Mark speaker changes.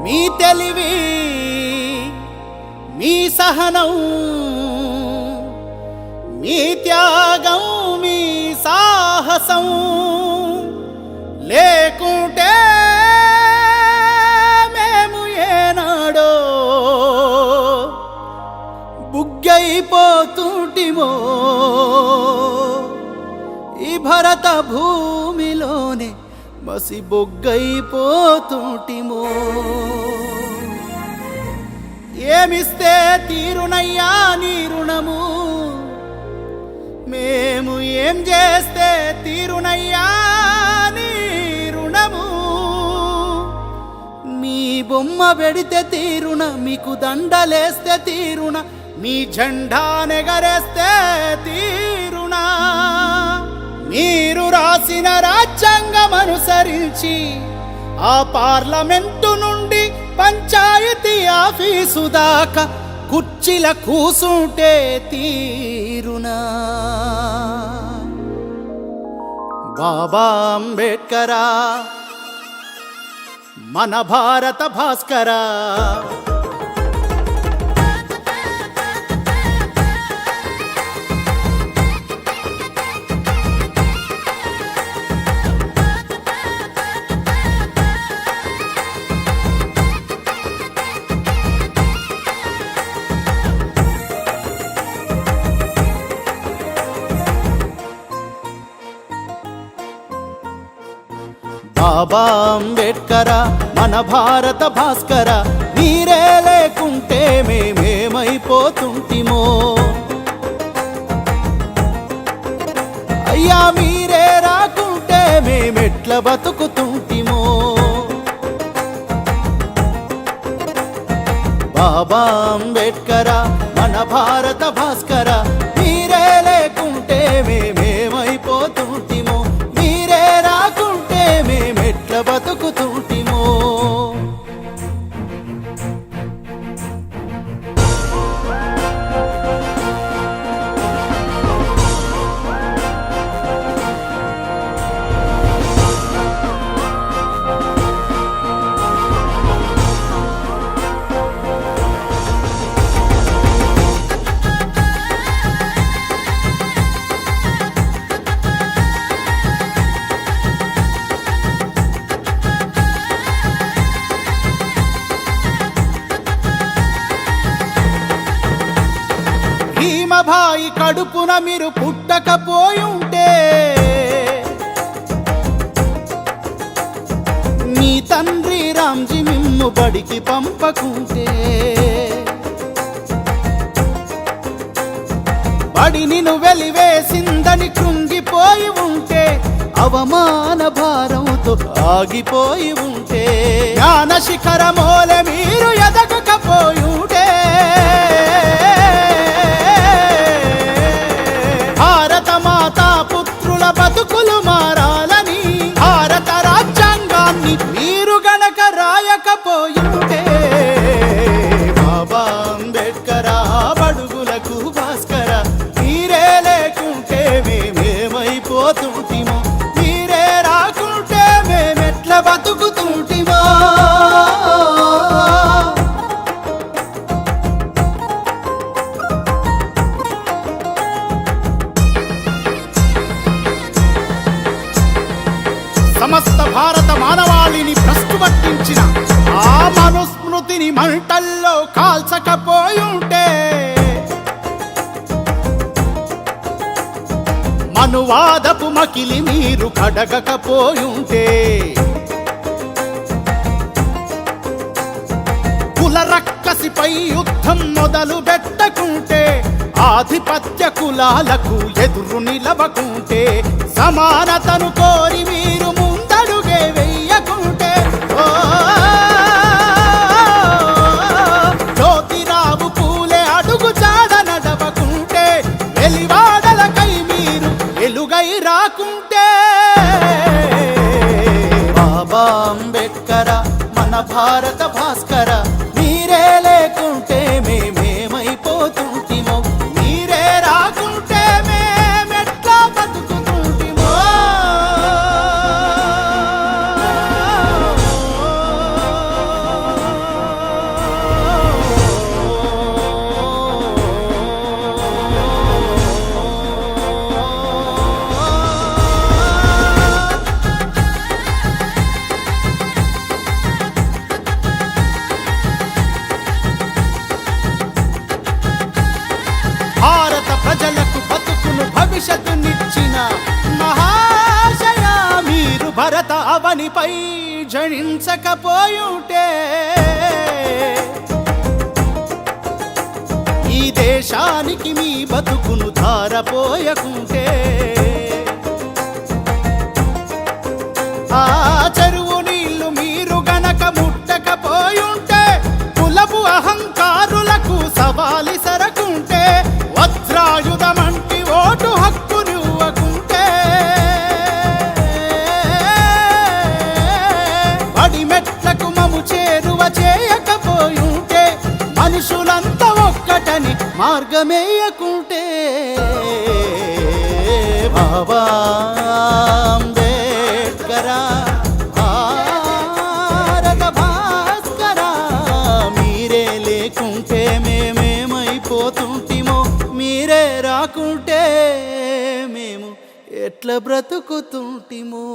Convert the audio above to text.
Speaker 1: మీ తెలివి మీ సహనం మీ త్యాగం మీ సాహసం లేకుంటే మేము ఏనాడో బుగ్గైపోతుంటిమో ఈ భరత భూమిలోనే మసి బొగ్గైపోతుంటిమో ఏమిస్తే తీరునయ్యా నీ రుణము మేము ఏం చేస్తే తీరునయ్యా నీ రుణము మీ బొమ్మ పెడితే తీరున మీకు దండలేస్తే తీరున మీ జెండా నెగరేస్తే తీరునా మీరు రాసిన రాజ్యాంగం అనుసరించి ఆ పార్లమెంటు నుండి పంచాయతీ ఆఫీసు దాకా కుర్చీల కూసుంటే తీరునా బాబా అంబేడ్కరా మన భారత భాస్కరా బాబా అంబేడ్కరా మన భారత భాస్కర మీరే లేకుంటే మేమేమైపోతుంటిమో అయ్యా మీరే రాకుంటే మేమెట్ల బతుకుతుంటిమో బాబా అంబేడ్కరా మన భారత భాస్కర మీరే లేకుంటే మేమేమైపోతుంటిమో మీరే రాకుంటే మేమెట్ల బతుకుతుంటిమో భీమభాయి కడుపున మీరు పుట్టకపోయుంటే మీ తండ్రి రామ్జీ మిమ్ము బడికి పంపకుంటే బడిని వెలివేసిందని కృంగిపోయి ఉంటే అవమాన భారంతో ఆగిపోయి ఉంటే జ్ఞాన శిఖరమోలే మీరు ఎదగకపోయుంటే భారత మాతా పుత్రుల బతుకులు మారాలని భారత రాజ్యాంగాన్ని మీరు గనక రాయకపోయుంటే బాబా అంబేడ్కరా బడుగులకు భాస్కర మీరే లేకుంటే మేమేమైపోతుంటిమో మీరే రాకుంటే మేమెట్ల బతుకుతుంటిమో సమస్త భారత మానవాళిని భ్రష్టు పట్టించిన ఆ మనుస్మృతిని మంటల్లో కాల్చకపోయుంటే మనువాదపు మకిలి మీరు కడగకపోయుంటే కుల రక్కసిపై యుద్ధం మొదలు పెట్టకుంటే ఆధిపత్య కులాలకు ఎదురు నిలవకుంటే సమానతను కోరి మీరు ముందడుగే వెయ్యకుంటే జ్యోతిరావు పూలే అడుగు జాడ నడవకుంటే వెలివాడలకై మీరు వెలుగై రాకుంటే బాబా అంబేడ్కరా మన భారత భాస్కర మీరే లేకుంటే మేమేమైపోతుంటిమో మీరే రాకుంటే మేమెట్లా బతుకుతుంటిమో భరత అవనిపై జనించకపోయుంటే ఈ దేశానికి మీ బతుకును ధారపోయకుంటే ఆ చెరువు నీళ్లు మీరు గనక ముట్టకపోయుంటే కులపు అహంకారులకు సవాలి సరకుంటే వజ్రాయుధమంటి ఓటు హక్కు నువ్వకుంటే బడి మెట్లకు మము చేరువ చేయకపోయుంటే మనుషులంతా ఒక్కటని మార్గమేయకుంటే బాబా అంబేడ్కరా భారత భాస్కరా మీరే లేకుంటే మేమేమైపోతుంటిమో మీరే రాకుంటే మేము ఎట్లా బ్రతుకుతుంటిమో